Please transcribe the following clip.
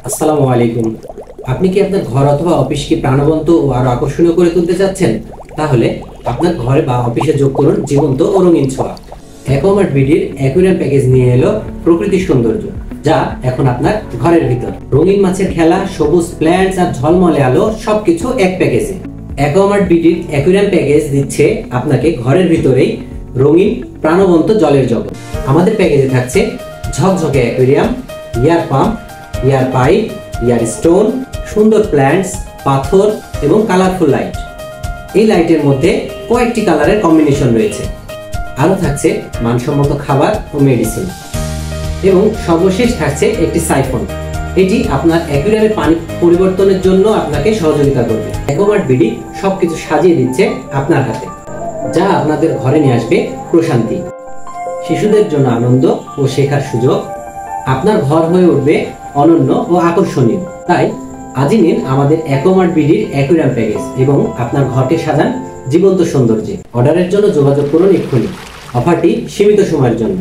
আসসালামু আলাইকুম। আপনি কি আপনার ঘর অথবা অফিসকে প্রাণবন্ত ও আরো আকর্ষণীয় করে তুলতে চাচ্ছেন? তাহলে আপনার ঘরে বা অফিসে যোগ করুন জীবন্ত ও রঙিন ছোঁয়া। একোমার্ট বিডির অ্যাকুয়ারিয়াম প্যাকেজ নিয়ে এলো প্রকৃতির সৌন্দর্য, যা এখন আপনার ঘরের ভিতর। রঙিন মাছের খেলা, সবুজ প্ল্যান্টস আর ঝলমলে আলো সবকিছু এক প্যাকেজে। একোমার্ট বিডির অ্যাকুয়ারিয়াম প্যাকেজ দিচ্ছে আপনাকে ঘরের ভিতরেই রঙিন প্রাণবন্ত জলের জগৎ। আমাদের প্যাকেজে থাকছে ঝকঝকে অ্যাকুয়ারিয়াম, ইয়ার পাম্প, ইয়ার পাইপ, ইয়ার স্টোন, সুন্দর প্ল্যান্টস, পাথর এবং কালারফুল লাইট। এই লাইটের মধ্যে কয়েকটি কালারের কম্বিনেশন রয়েছে। আরও থাকছে মানসম্মত খাবার ও মেডিসিন, এবং সর্বশেষ থাকছে একটি সাইফন। এটি আপনার অ্যাকুয়ারিয়ামের পানি পরিবর্তনের জন্য আপনাকে সহযোগিতা করবে। একোমার্ট বিডি সবকিছু সাজিয়ে দিচ্ছে আপনার হাতে, যা আপনাদের ঘরে নিয়ে আসবে প্রশান্তি, শিশুদের জন্য আনন্দ ও শেখার সুযোগ। আপনার ঘর হয়ে উঠবে অনন্য ও আকর্ষণীয়। তাই আজই নিন আমাদের একোমার্ট বিডির অ্যাকুয়ারিয়াম প্যাকেজ এবং আপনার ঘরকে সাজান জীবন্ত সৌন্দর্যে। অর্ডারের জন্য যোগাযোগ করুন এক্ষুনি। অফারটি সীমিত সময়ের জন্য।